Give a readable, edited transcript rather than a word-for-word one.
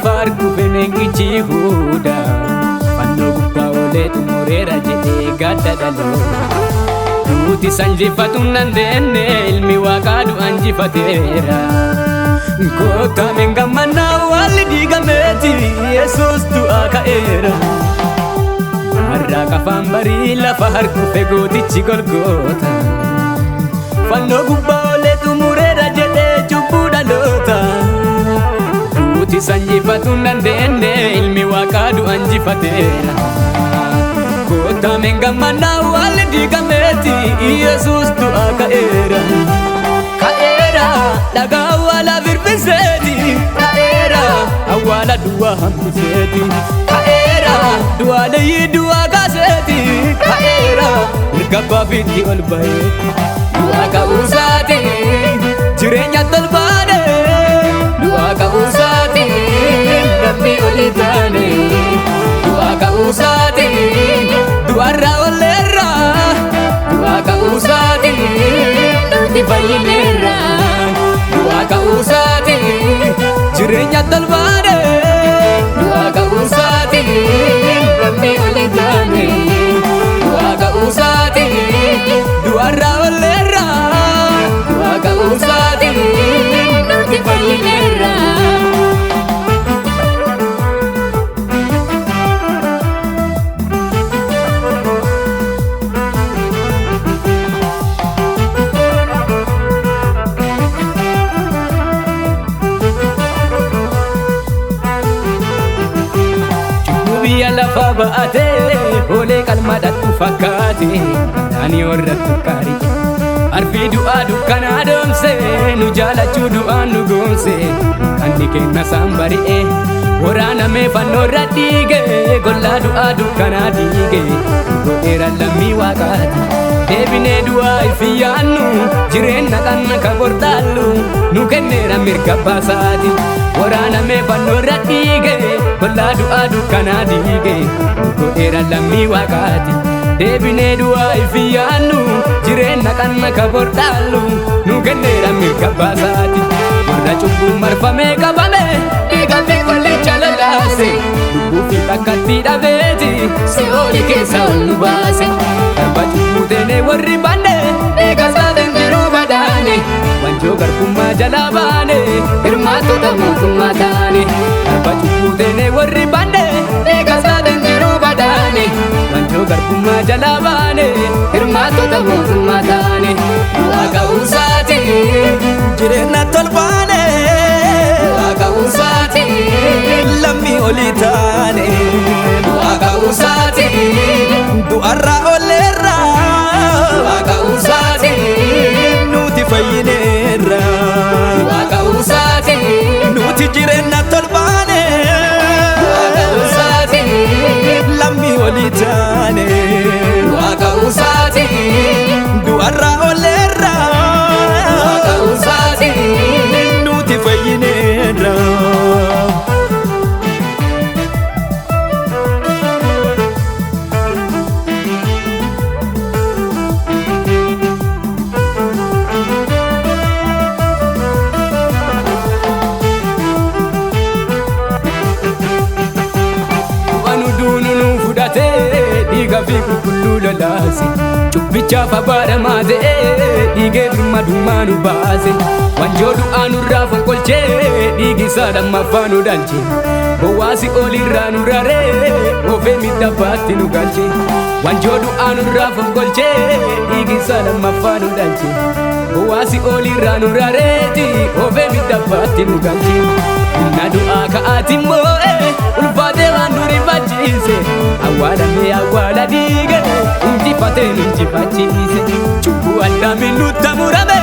lafa arguufe neengichi Yihuuda fannoo gubbaa oolee xumureera jedhee gadda dhaloota. Duuti sanjifatu hin dandeenye ilmi Waaqaa du'a injifateera. Kottaa men gammannaa walli diigameeti Yesuus du'aa ka'eera. Har'a qafaan barii lafa arguufe gootichi Golgoota fannoo gubbaa oolee xumureera jedhee cubbuu dhaloota. Duuti sanjifatu hin dandeenye ilmi Waaqaa du'a injifateera. Kottaa men gammannaa walli diigameeti Yesuus du'aa ka'eera. Ka'eera dhagaa awwaala birbiseeti ka'eera awwaala duwwaa hambiseeti ka'eera du'aa leeyyii du'aa kaaseeti ka'eera mirga baafiitti ol ba'ee du'aa ka'uusaati jireenya tolbaane du'aa ka'uusaati namni oli taane du'aa ka'uusaati du'arraa olleerra du'aa ka'uusaati nuti fayyineerra du'aa ka'uusaati jireenya tolbaane du'aa ka'uusaati namni oli taane du'aa ka'uusaati du'arraa olleerra du'aa ka'uusaati nuti fayyineerra. Biyya lafa ba'atee oolee qalmadhattu fakkaate ani warra tukkaari arfii du'aa dukkanaa doomse nu jaalachuu du'aan nu goomse kanni kenna isaan bari'e waraanamee fannoorra dhiige gollaa du'aa dukkanaa diige godheera lammii Waaqaati deebinee du'aa ifi yaannu jireenya qanna ka bordaallu nu kenneera mirga baasaati waraanamee fannoorra dhiige gollaa du'aa dukkanaa diige godheera lammii Waaqaati deebinee du'aa ifi yaannu jireenya qanna ka bordaallu nu kenneera mirga baasaati warra cubbuu marfamee qabame dhiigamee qollicha lalaase lubbuu fi dhakkatti dhabeeti Si'ooli keessa ol nu baase darba cubbuu teenee warri banne eegasaaleen jiruu badaane wanjoo garbummaa jalaa baane hirmaattota mootummaa taane darba cubbuu teenee warri banne eegasaaleen jiruu badaane wanjoo garbummaa jalaa baane hirmaattota mootummaa taane du'aa ka'uusaati jireenya tolbaane du'aa ka'uusaati lammii olii taane du'aa ka'uusaati du'arraa olleerra du'aa ka'uusaati nuti fayyineerra du'aa ka'uusaati nuti jireenya tolbaane du'aa ka'uusaati lammii olii taane du'aa ka'uusaati du'arraa olleerra du'aa ka'uusaati nuti fayyineerra. Dhiiga fi qulqulluu lolaase cubbichaaf abaaramaa ta'ee dhiigee birmadummaa nu baase wanjoo du'aa nurraa fonqolchee dhiigi isaa lammaffaa nu dhalche gowwaasi olirraa nu raree ofee miidhagfaatti nu galche wanjoo du'aa nurraa fonqolchee dhiigi isaa lammaffaa nu dhalche gowwaasi olirraa nu rareeti ofee miidhagfaatti nu galche humna du'aa ka'aati moo'ee ulfaatee waan nu rifachiise awwaalamee awwaala dhiige injifatee nu injifachiise cubbuu Addaamiin nutti murame